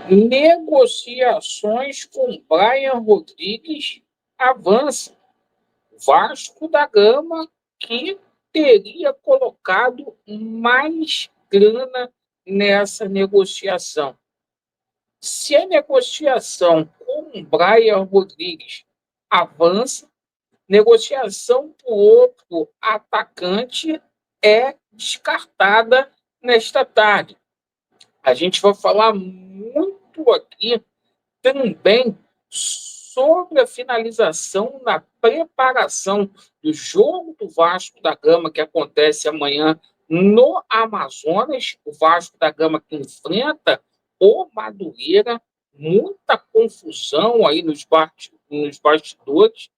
Negociações com Brian Rodrigues avançam. Vasco da Gama, que teria colocado mais grana nessa negociação. Se a negociação com o Brian Rodrigues avança, negociação por outro atacante é descartada nesta tarde. A gente vai falar muito aqui também sobre a finalização na preparação do jogo do Vasco da Gama, que acontece amanhã no Amazonas. O Vasco da Gama que enfrenta o Madureira, muita confusão aí nos bastidores,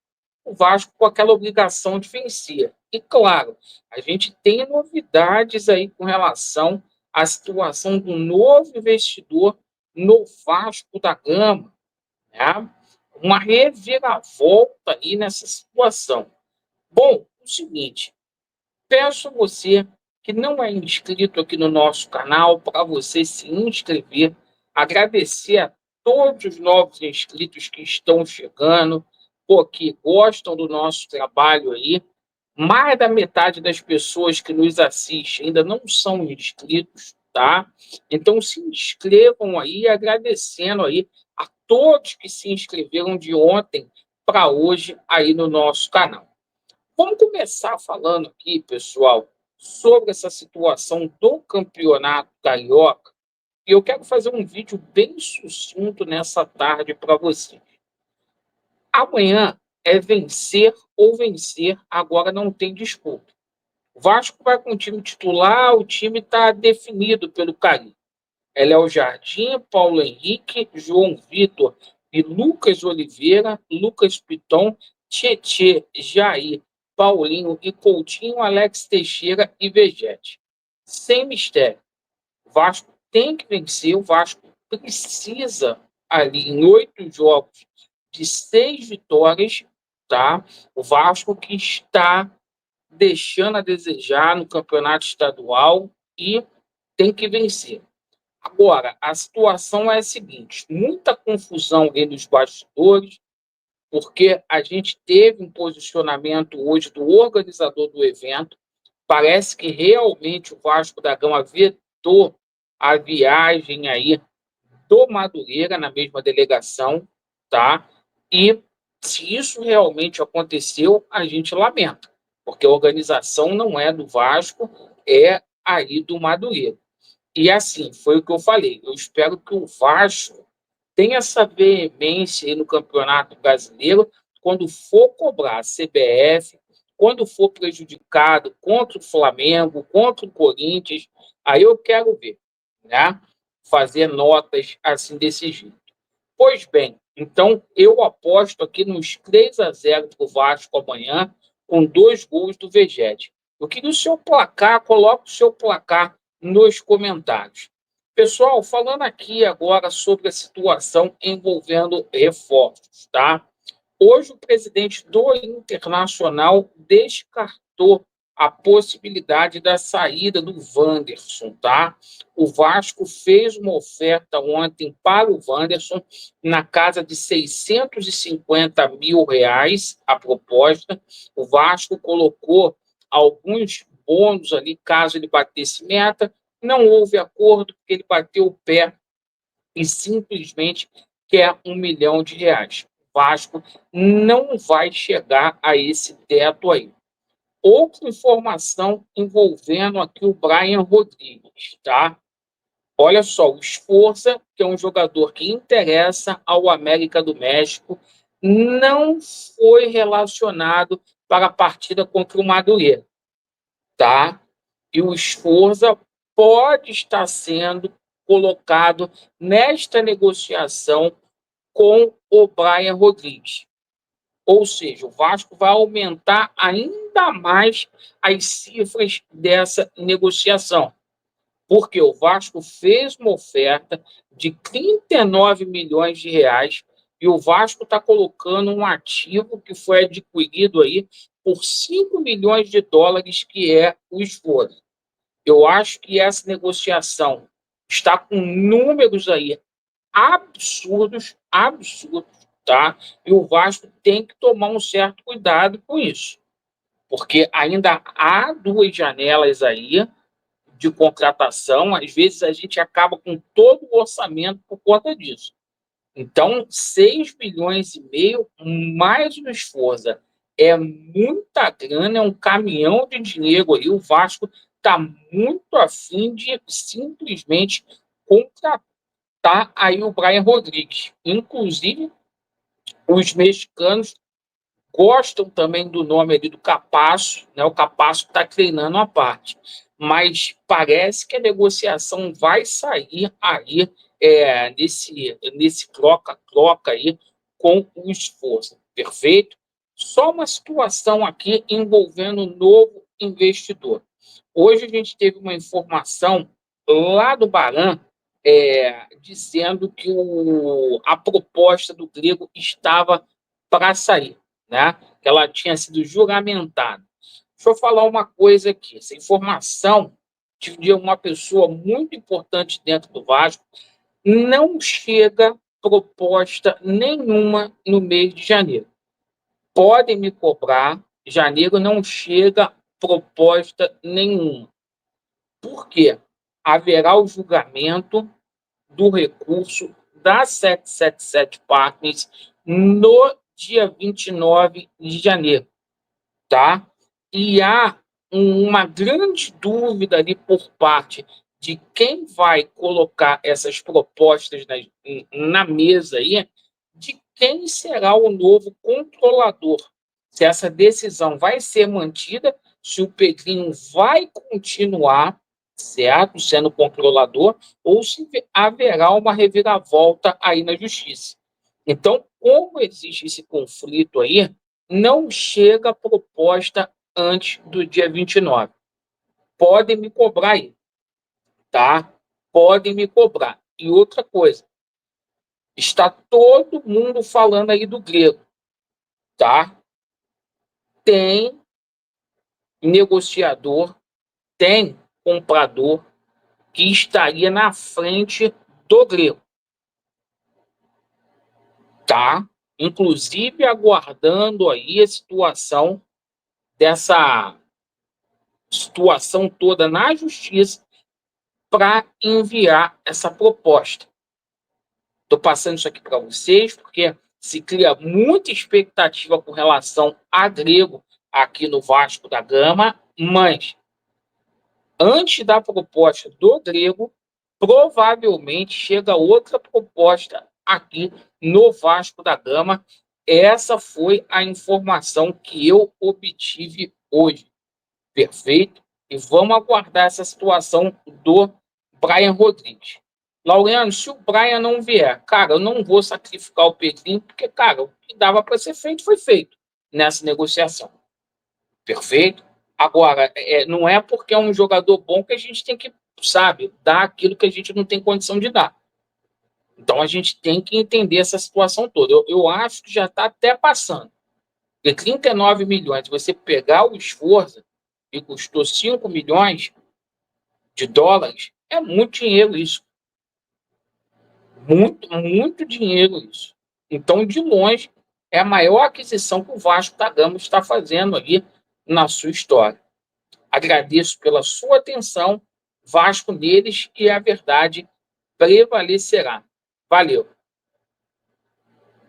o Vasco com aquela obrigação de vencer. E, claro, a gente tem novidades aí com relação à situação do novo investidor no Vasco da Gama, né? Uma reviravolta aí nessa situação. Bom, o seguinte, peço a você que não é inscrito aqui no nosso canal para você se inscrever, agradecer a todos os novos inscritos que estão chegando, que gostam do nosso trabalho aí. Mais da metade das pessoas que nos assistem ainda não são inscritos, tá? Então se inscrevam aí, agradecendo aí a todos que se inscreveram de ontem para hoje aí no nosso canal. Vamos começar falando aqui, pessoal, sobre essa situação do Campeonato Carioca. E eu quero fazer um vídeo bem sucinto nessa tarde para vocês. Amanhã é vencer ou vencer, agora não tem desculpa. O Vasco vai com o time titular, o time está definido pelo Carinho. Léo Jardim, Paulo Henrique, João Vitor e Lucas Oliveira, Lucas Piton, Tietê, Jair, Paulinho e Coutinho, Alex Teixeira e Vegete. Sem mistério. O Vasco tem que vencer, o Vasco precisa ali em 8 jogos de 6 vitórias, tá? O Vasco que está deixando a desejar no campeonato estadual e tem que vencer. Agora, a situação é a seguinte: muita confusão aí nos bastidores, porque a gente teve um posicionamento hoje do organizador do evento. Parece que realmente o Vasco da Gama vetou a viagem aí do Madureira na mesma delegação, tá? E se isso realmente aconteceu, a gente lamenta, porque a organização não é do Vasco, é aí do Madureira. E assim, foi o que eu falei, eu espero que o Vasco tenha essa veemência aí no Campeonato Brasileiro quando for cobrar a CBF, quando for prejudicado contra o Flamengo, contra o Corinthians, aí eu quero ver, né? Fazer notas assim desse jeito. Pois bem, então eu aposto aqui nos 3-0 para o Vasco amanhã, com 2 gols do Vegete. Eu queria o seu placar, coloque o seu placar nos comentários. Pessoal, falando aqui agora sobre a situação envolvendo reforços, tá? Hoje, o presidente do Internacional descartou a possibilidade da saída do Wanderson, tá? O Vasco fez uma oferta ontem para o Wanderson na casa de R$ 650 mil, a proposta. O Vasco colocou alguns bônus ali, caso ele batesse meta. Não houve acordo, porque ele bateu o pé e simplesmente quer R$ 1 milhão. O Vasco não vai chegar a esse teto aí. Outra informação envolvendo aqui o Brian Rodrigues, tá? Olha só, o Sforza, que é um jogador que interessa ao América do México, não foi relacionado para a partida contra o Madureira, tá? E o Sforza pode estar sendo colocado nesta negociação com o Brian Rodrigues. Ou seja, o Vasco vai aumentar ainda mais as cifras dessa negociação, porque o Vasco fez uma oferta de R$ 39 milhões e o Vasco está colocando um ativo que foi adquirido aí por US$ 5 milhões, que é o esforço. Eu acho que essa negociação está com números aí absurdos, absurdos, tá? E o Vasco tem que tomar um certo cuidado com isso, porque ainda há duas janelas aí de contratação, às vezes a gente acaba com todo o orçamento por conta disso. Então, 6,5 milhões, mais o esforço, é muita grana, é um caminhão de dinheiro aí. O Vasco está muito afim de simplesmente contratar aí o Brian Rodrigues. Inclusive, os mexicanos gostam também do nome ali do Capasso, né? O Capasso está treinando a parte. Mas parece que a negociação vai sair aí nesse troca-troca aí com o esforço. Perfeito? Só uma situação aqui envolvendo um novo investidor. Hoje a gente teve uma informação lá do Baran dizendo que a proposta do Grego estava para sair, né? Que ela tinha sido juramentada. Deixa eu falar uma coisa aqui. Essa informação de uma pessoa muito importante dentro do Vasco, não chega proposta nenhuma no mês de janeiro. Podem me cobrar, janeiro não chega proposta nenhuma. Por quê? Haverá o julgamento do recurso da 777 Partners no dia 29 de janeiro, tá? E há uma grande dúvida ali por parte de quem vai colocar essas propostas na mesa aí, de quem será o novo controlador. Se essa decisão vai ser mantida, se o Pedrinho vai continuar, certo, sendo controlador, ou se haverá uma reviravolta aí na justiça. Então, como existe esse conflito aí, não chega a proposta antes do dia 29. Podem me cobrar aí, tá? Podem me cobrar. E outra coisa, está todo mundo falando aí do Grego, tá? Tem negociador, tem comprador que estaria na frente do Grego, tá? Inclusive aguardando aí a situação dessa situação toda na justiça para enviar essa proposta. Estou passando isso aqui para vocês porque se cria muita expectativa com relação a Grego aqui no Vasco da Gama, mas antes da proposta do Grego, provavelmente chega outra proposta aqui no Vasco da Gama. Essa foi a informação que eu obtive hoje. Perfeito? E vamos aguardar essa situação do Brian Rodrigues. Laureano, se o Brian não vier, cara, eu não vou sacrificar o Pedrinho, porque, cara, o que dava para ser feito foi feito nessa negociação. Perfeito? Agora, não é porque é um jogador bom que a gente tem que, sabe, dar aquilo que a gente não tem condição de dar. Então a gente tem que entender essa situação toda. Eu acho que já está até passando. Porque 39 milhões, você pegar o esforço que custou 5 milhões de dólares, é muito dinheiro isso. Muito, muito dinheiro isso. Então, de longe, é a maior aquisição que o Vasco da Gama está fazendo ali na sua história. Agradeço pela sua atenção. Vasco neles e a verdade prevalecerá. Valeu.